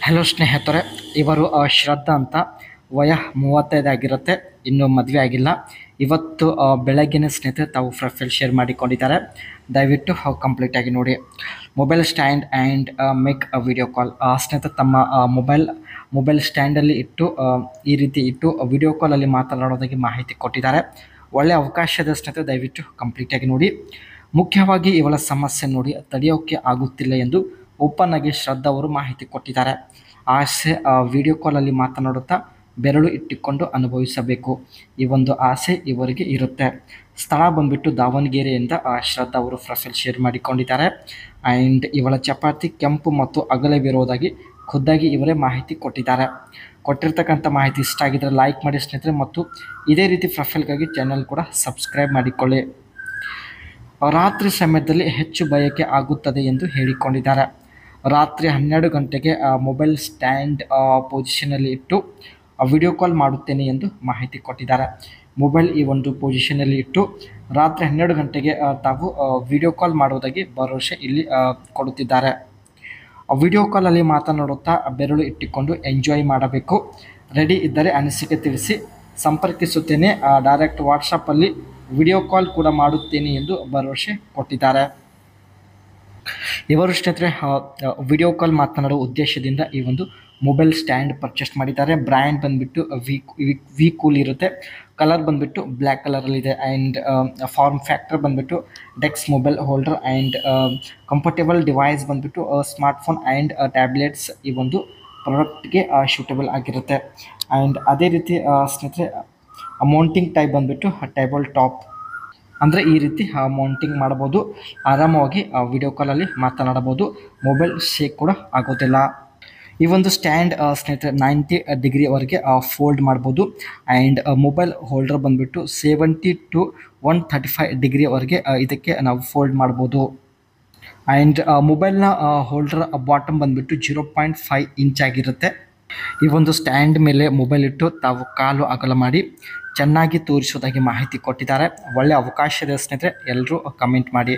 Hello ಸ್ನೇಹಿತರೆ, ಇವರು ಶ್ರದ್ಧಾ ಅಂತ ವಯ 35 ಆಗಿರುತ್ತೆ, ಇನ್ನೂ ಮದುವೆ ಆಗಿಲ್ಲ. ಇವತ್ತು ಬೆಳಗ್ಗೆನೇ ಸ್ನೇಹಿತರೆ ತಾವು ಪ್ರೊಫೈಲ್ ಶೇರ್ ಮಾಡಿಕೊಂಡಿದ್ದಾರೆ. ದಯವಿಟ್ಟು ಕಂಪ್ಲೀಟಾಗಿ ನೋಡಿ. Mobile stand and make a video call. ಸ್ನೇಹಿತರೆ ತಮ್ಮ ಮೊಬೈಲ್ ಸ್ಟ್ಯಾಂಡಲ್ಲಿ ಇಟ್ಟು ಈ ರೀತಿ ಇಟ್ಟು ವಿಡಿಯೋ ಕಾಲಲ್ಲಿ ಮಾತನಾಡೋದಾಗಿ ಮಾಹಿತಿ ಕೊಟ್ಟಿದ್ದಾರೆ. ಒಳ್ಳೆಯ ಅವಕಾಶದ ಸ್ನೇಹಿತರೆ, ದಯವಿಟ್ಟು ಕಂಪ್ಲೀಟಾಗಿ ನೋಡಿ. ಮುಖ್ಯವಾಗಿ ಇವಳ ಸಮಸ್ಯೆ ನೋಡಿ ತಡೆಯೋಕ್ಕೆ ಆಗುತ್ತಿಲ್ಲ ಎಂದು ಓಪನ್ ಆಗಿ ಶ್ರದ್ಧಾ ಅವರು ಮಾಹಿತಿ ಕೊಟ್ಟಿದ್ದಾರೆ. ಆಸೆ ವಿಡಿಯೋ ಕಾಲಲ್ಲಿ ಮಾತನಾಡುತ್ತಾ ಬೆರಳು ಇಟ್ಟುಕೊಂಡು ಅನುಭವಿಸಬೇಕು, ಈ ಒಂದು ಆಸೆ ಇವರಿಗೆ ಇರುತ್ತೆ. ಸ್ಥಳ ಬಂದ್ಬಿಟ್ಟು ದಾವಣಗೆರೆಯಿಂದ ಶ್ರದ್ಧಾ ಅವರು ಪ್ರೊಫೈಲ್ ಶೇರ್ ಮಾಡಿಕೊಂಡಿದ್ದಾರೆ. ಆ್ಯಂಡ್ ಇವಳ ಚಪಾತಿ ಕೆಂಪು ಮತ್ತು ಅಗಲವಿರುವುದಾಗಿ ಖುದ್ದಾಗಿ ಇವರೇ ಮಾಹಿತಿ ಕೊಟ್ಟಿದ್ದಾರೆ. ಕೊಟ್ಟಿರ್ತಕ್ಕಂಥ ಮಾಹಿತಿ ಇಷ್ಟ ಆಗಿದ್ದರೆ ಲೈಕ್ ಮಾಡಿ ಸ್ನೇಹಿತರೆ, ಮತ್ತು ಇದೇ ರೀತಿ ಪ್ರೊಫೈಲ್ಗಾಗಿ ಚಾನಲ್ ಕೂಡ ಸಬ್ಸ್ಕ್ರೈಬ್ ಮಾಡಿಕೊಳ್ಳಿ. ರಾತ್ರಿ ಸಮಯದಲ್ಲಿ ಹೆಚ್ಚು ಬಯಕೆ ಆಗುತ್ತದೆ ಎಂದು ಹೇಳಿಕೊಂಡಿದ್ದಾರೆ. ರಾತ್ರಿ 12 ಗಂಟೆಗೆ ಮೊಬೈಲ್ ಸ್ಟ್ಯಾಂಡ್ ಪೊಸಿಷನಲ್ಲಿ ಇಟ್ಟು ವಿಡಿಯೋ ಕಾಲ್ ಮಾಡುತ್ತೇನೆ ಎಂದು ಮಾಹಿತಿ ಕೊಟ್ಟಿದ್ದಾರೆ. ಮೊಬೈಲ್ ಈ ಒಂದು ಪೊಸಿಷನಲ್ಲಿ ಇಟ್ಟು ರಾತ್ರಿ 12 ಗಂಟೆಗೆ ತಾವು ವಿಡಿಯೋ ಕಾಲ್ ಮಾಡುವುದಾಗಿ ಭರವಸೆ ಇಲ್ಲಿ ಕೊಡುತ್ತಿದ್ದಾರೆ. ವಿಡಿಯೋ ಕಾಲಲ್ಲಿ ಮಾತನಾಡುತ್ತಾ ಬೆರಳು ಇಟ್ಟುಕೊಂಡು ಎಂಜಾಯ್ ಮಾಡಬೇಕು. ರೆಡಿ ಇದ್ದರೆ ಅನಿಸಿಕೆ ತಿಳಿಸಿ, ಸಂಪರ್ಕಿಸುತ್ತೇನೆ. ಡೈರೆಕ್ಟ್ ವಾಟ್ಸಪ್ಪಲ್ಲಿ ವಿಡಿಯೋ ಕಾಲ್ ಕೂಡ ಮಾಡುತ್ತೇನೆ ಎಂದು ಭರವಸೆ ಕೊಟ್ಟಿದ್ದಾರೆ. ಇವರು ಸ್ನೇಹಿತರೆ ವಿಡಿಯೋ ಕಾಲ್ ಮಾತನಾಡುವ ಉದ್ದೇಶದಿಂದ ಈ ಒಂದು ಮೊಬೈಲ್ ಸ್ಟ್ಯಾಂಡ್ ಪರ್ಚೇಸ್ ಮಾಡಿದ್ದಾರೆ. ಬ್ರ್ಯಾಂಡ್ ಬಂದುಬಿಟ್ಟು ವಿ ಕೂಲ್ ಇರುತ್ತೆ. ಕಲರ್ ಬಂದುಬಿಟ್ಟು ಬ್ಲ್ಯಾಕ್ ಕಲರಲ್ಲಿದೆ. ಆ್ಯಂಡ್ ಫಾರ್ಮ್ ಫ್ಯಾಕ್ಟರ್ ಬಂದುಬಿಟ್ಟು ಡೆಕ್ಸ್ mobile holder and comfortable device ಬಂದುಬಿಟ್ಟು ಸ್ಮಾರ್ಟ್ಫೋನ್ ಆ್ಯಂಡ್ ಟ್ಯಾಬ್ಲೆಟ್ಸ್ ಈ ಒಂದು ಪ್ರಾಡಕ್ಟ್ಗೆ ಶೂಟೇಬಲ್ ಆಗಿರುತ್ತೆ. ಆ್ಯಂಡ್ ಅದೇ ರೀತಿ ಸ್ನೇಹಿತರೆ ಮೌಂಟಿಂಗ್ ಟೈಪ್ ಬಂದುಬಿಟ್ಟು ಟೇಬಲ್ ಟಾಪ್, ಅಂದರೆ ಈ ರೀತಿ ಮೌಂಟಿಂಗ್ ಮಾಡ್ಬೋದು. ಆರಾಮವಾಗಿ ವಿಡಿಯೋ ಕಾಲಲ್ಲಿ ಮಾತನಾಡಬಹುದು. ಮೊಬೈಲ್ ಶೇಕ್ ಕೂಡ ಆಗೋದಿಲ್ಲ. ಈ ಒಂದು ಸ್ಟ್ಯಾಂಡ್ ಸ್ನೇಹಿತರೆ 90 ಡಿಗ್ರಿವರೆಗೆ ಫೋಲ್ಡ್ ಮಾಡ್ಬೋದು. ಆ್ಯಂಡ್ ಮೊಬೈಲ್ ಹೋಲ್ಡರ್ ಬಂದುಬಿಟ್ಟು 70 to 135 ಡಿಗ್ರಿವರೆಗೆ ಇದಕ್ಕೆ ನಾವು ಫೋಲ್ಡ್ ಮಾಡ್ಬೋದು. ಆ್ಯಂಡ್ ಮೊಬೈಲ್ನ ಹೋಲ್ಡರ್ ಬಾಟಮ್ ಬಂದುಬಿಟ್ಟು 0.5 ಇಂಚ್ ಆಗಿರುತ್ತೆ. ಈ ಒಂದು ಸ್ಟ್ಯಾಂಡ್ ಮೇಲೆ ಮೊಬೈಲ್ ಇಟ್ಟು ತಾವು ಕಾಲು ಅಗಲ ಮಾಡಿ ಚೆನ್ನಾಗಿ ತೋರಿಸೋದಾಗಿ ಮಾಹಿತಿ ಕೊಟ್ಟಿದ್ದಾರೆ. ಒಳ್ಳೆಯ ಅವಕಾಶ ಇದೆ ಸ್ನೇಹಿತರೆ, ಎಲ್ಲರೂ ಕಮೆಂಟ್ ಮಾಡಿ.